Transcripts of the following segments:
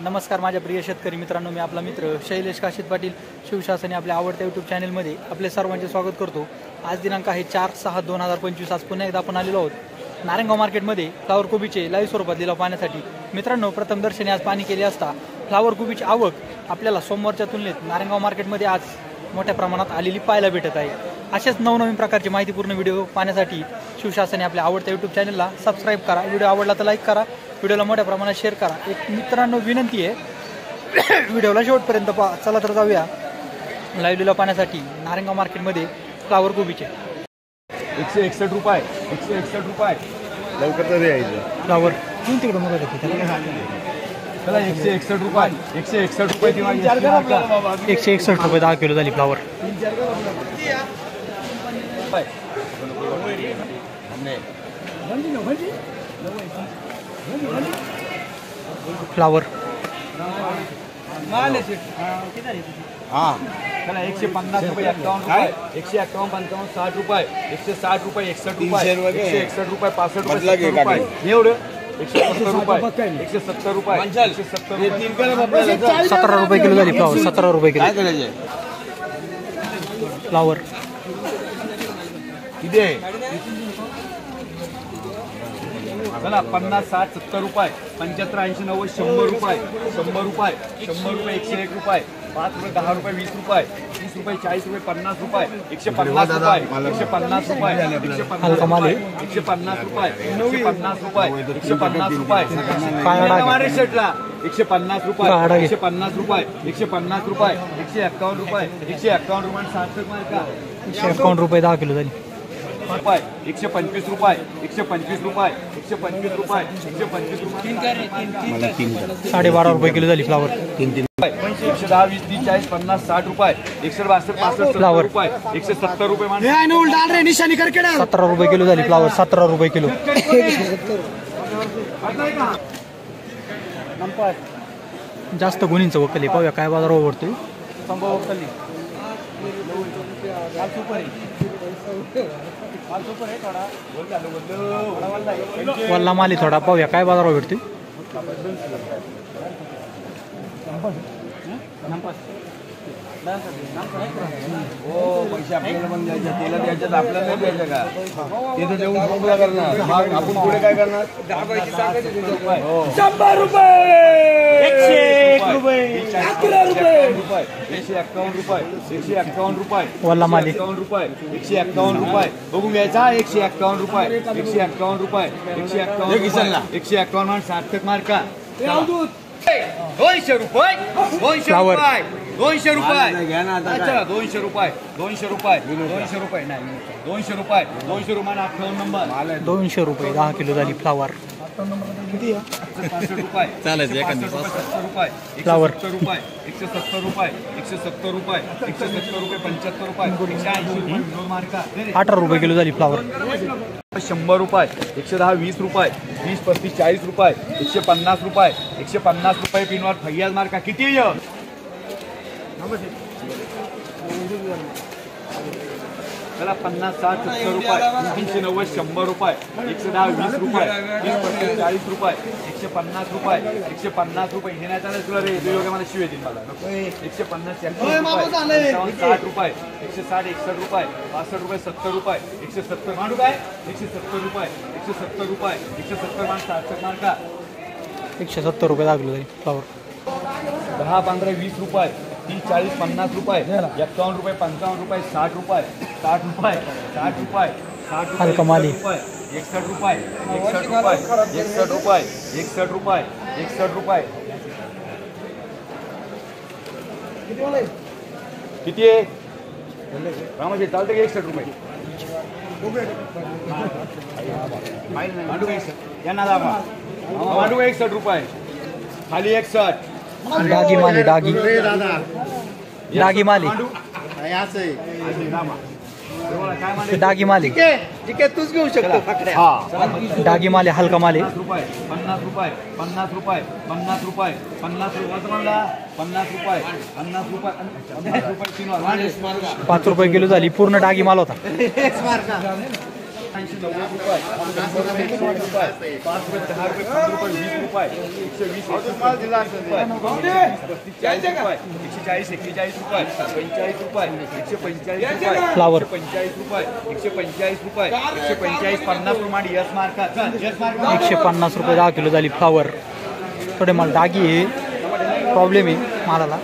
नमस्कार माझ्या प्रिय शेतकरी मित्रांनो, मी आपला मित्र शैलेश काशीद पाटील शिवशासनी आपल्या आवडत्या यूट्यूब चॅनलमध्ये आपले सर्वांचे स्वागत करतो। आज दिनांक आहे 4/6/2025। आज पुन्हा एकदा आपण आलेलो आहोत नारायणगाव मार्केटमध्ये फ्लावर कोबीचे लाईव्ह स्वरूपात लिलाव पाहण्यासाठी। मित्रांनो, प्रथम दर्शनी आज पाणी केले असता फ्लावर कोबीची आवक आपल्याला सोमवारच्या तुलनेत नारायणगाव मार्केटमध्ये आज मोठ्या प्रमाणात आलेली पाहायला भेटत आहे। अशाच नवनवीन प्रकारचे माहितीपूर्ण व्हिडिओ पाहण्यासाठी शिवशासनी आपल्या आवडत्या यूट्यूब चॅनलला सबस्क्राईब करा। व्हिडिओ आवडला तर लाईक करा, व्हिडिओला मोठ्या प्रमाणात शेअर करा। एक मित्रांनो विनंती आहे, व्हिडिओला शेवटपर्यंत पहा। चला तर जाऊया लाईव्ह लिलाव पाहण्यासाठी नारायणगाव मार्केटमध्ये फ्लावर कोबीचे 161 रुपये 161 रुपये लवकर तर यायचं फ्लावर कोणती कडे मग चला 161 रुपये 161 रुपये किंवा 161 रुपये 10 किलो झाली फ्लावर। फ्लावर हाँ चला 150 रुपये 51 रुपये 151 55 60 रुपये 160 रुपये 61 रुपये 161 रुपये 65 रुपये एवढं 170 रुपये 170 रुपये 17 रुपये किलो झाली फ्लावर। 17 रुपये किलो फ्लावर किती आहे? चला 50 60 70 रुपये 75 80 90 100 रुपये 100 रुपये 100 रुपये 101 रुपये 5 रुपये 10 रुपये 20 रुपये 30 रुपये 40 रुपये 50 रुपये 150 रुपये 150 रुपये 150 रुपये 150 रुपये 150 रुपये हमारे शेटला 150 रुपये 150 रुपये 150 रुपये 151 रुपये 151 रुपये 60 मार्का 151 रुपये 10 किलो झाली। रुपये 125 रुपये 125 रुपये 125 रुपये 125 रुपये 12.5 रुपये किलो झाली फ्लावर। 110 20 30 40 50 60 रुपये 162 65 फ्लावर रुपये 170 रुपये 17 रुपये किलो झाली फ्लावर। 17 रुपये किलो जास्त गुणींचं वकली पाहूया काय बाजारावर वरतोय। वल्ला माली थोडा पाहूया काय बाजारावर भेटते। पैसे आपल्याला पण द्यायचे, त्याला द्यायचं आपल्याला नाही द्यायचं का? तिथं देऊन ठोकला करणार, आपण पुढे काय करणार? 100 रुपये 101 रुपये 151 रुपये 151 रुपये 151 रुपये वल्ला माली 151 रुपये 151 रुपये बघून घ्यायचा 151 रुपये 151 रुपये 151 मान सार्थक मार्का 200 रुपये 200 रुपये 200 रुपये घ्या ना आता। चला 200 रुपये 200 रुपये 200 रुपये नाही 200 रुपये 200 रुपये 58 नंबर 200 रुपये 10 किलो झाली फ्लावर। किती 65 रुपये चालेल एखादी 70 रुपये फ्लावर 170 रुपये 170 रुपये 170 रुपये 170 रुपये 75 रुपये 180 रुपये मार्का 18 रुपये किलो झाली फ्लावर। 100 रुपये 110 20 रुपये 20 35 40 रुपये 150 रुपये 150 रुपये पिनवर फैयाज मार्का किती आहे? चला 50 60 70 रुपये 390 100 रुपये 110 20 रुपये 20 35 40 रुपये 150 रुपये 150 रुपये घेण्याचा तुला रे योग्य मला शिव येतील मला 150 60 रुपये 160 61 रुपये 65 रुपये 70 रुपये 170 मांडू काय 170 रुपये 170 रुपये 170 मान 60 मार्का 170 रुपये लागलो तरी फ्लावर। 10 15 20 रुपये 30 40 50 रुपये 51 रुपये 55 रुपये 60 रुपये 60 रुपये 60 रुपये 60 हलका माली 61 रुपये 61 रुपये 61 रुपये 61 रुपये 61 रुपये किती आहे रामाचे चालतं का 61 रुपये मांडू का 61 यांना दाबा मांडू का 61 रुपये खाली 61 डागी माली डागी डागी माली डागी माली तूच घेऊ शकतो डागी माली हलका माली 50 रुपये 50 रुपये 50 रुपये 50 रुपये 50 रुपये 50 रुपये 50 रुपये 3 5 रुपये किलो झाली। पूर्ण डागी माल होता। 90 रुपये 100 रुपये 5 रुपये 10 रुपये 15 रुपये 20 रुपये 120 रुपये 140 रुपये 140 41 रुपये 45 रुपये 145 रुपये फ्लावर 145 रुपये 145 रुपये 145 50 प्रमाणे यस मार्का 150 रुपये 10 किलो झाली फ्लावर. थोडे मला डागी आहे, प्रॉब्लेम आहे मालाला.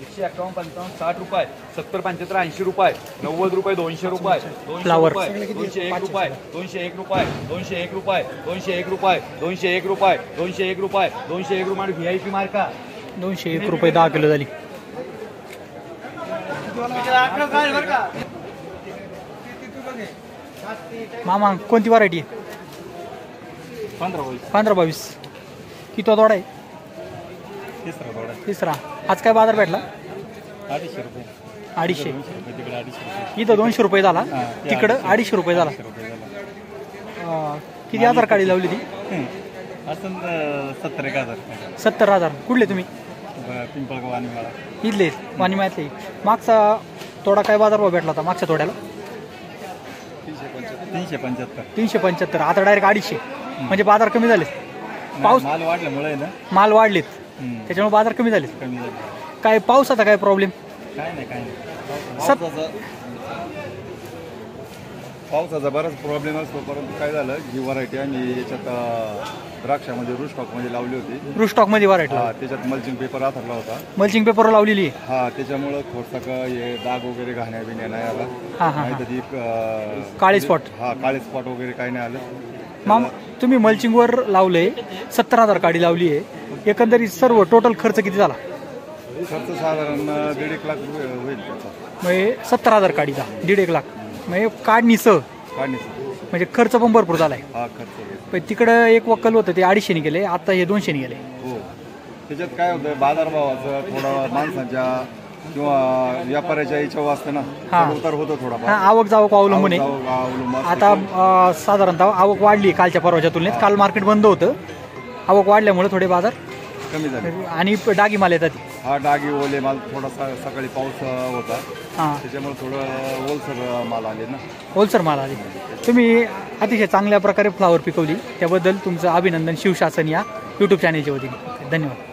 151 55 60 रुपये 70 75 80 रुपये 90 रुपये 200 रुपये 200 फ्लावर. रुपये 201 रुपये 201 रुपये 201 रुपये 201 रुपये 201 रुपये 201 रुपये 201 रुपये VIP मार्का 201 रुपये 10 किलो झाली. मामा कोणती व्हरायटी आहे? 15-22. किती तोडा आहे? तिसरा. आज काय बाजार भेटला? 250. इथं 200 रुपये झाला, तिकडं 250 रुपये झाला. किती आधार काढी लावली ती? 70,000. कुठले तुम्ही? इथले वाणीमायातले. मागचा तोडा काय बाजार भाव भेटला होता मागच्या तोड्याला? 375. आता डायरेक्ट 250. म्हणजे बाजार कमी झाले. पाऊस माल वाढलेत त्याच्यामुळे बाजार कमी झाले. काय पावसाचा काय प्रॉब्लेम? पावसाचा बराच प्रॉब्लेम असतो, परंतु काय झालं ही व्हरायटी आम्ही याच्यात द्राक्षामध्ये रूस्टॉकमध्ये लावली होती. रूस्टॉकमध्ये व्हरायटी? हा, त्याच्यात मल्चिंग पेपर आथरला होता. मल्चिंग पेपर लावलेली आहे? हा, त्याच्यामुळं थोडसा हे डाग वगैरे घाण्या बिण्या नाही आला. नाही तर ती काळे स्पॉट. हा, काळे स्पॉट वगैरे काही नाही आलं. माम तुम्ही मल्चिंगवर लावले, 70,000 काडी लावली आहे. एकंदरीत सर्व टोटल खर्च किती झाला? खर्च साधारण 1.5 लाख रुपये होईल त्याचा. म्हणजे 70,000 काडीचा 1.5 लाख म्हणजे काढणीसह म्हणजे खर्च पण भरपूर झाला आहे. हा, खर्च. पण तिकडं एक वक्कल होतं ते 250 गेले, आता हे 200 गेले. हो, त्याच्यात काय होतं बाजारभावाचं थोडं माणसाच्या किंवा व्यापाऱ्याच्या याच्यावर असतं ना, उतार होतो थोडा. आवक जावक अवलंबून आहे. आता साधारणतः आवक वाढली कालच्या परवाच्या तुलनेत. काल मार्केट बंद होतं, आवक वाढल्यामुळे थोडे बाजार कमी झाले. आणि डागी माल येतात. हा, डागी ओले माल थोडासा सकाळी पाऊस होता त्याच्यामुळे थोडं ओलसर माल आले ना. ओलसर माल आले. तुम्ही अतिशय चांगल्या प्रकारे फ्लावर पिकवली, त्याबद्दल तुमचं अभिनंदन शिवशासन या यूट्यूब चॅनेलच्या वतीने. धन्यवाद.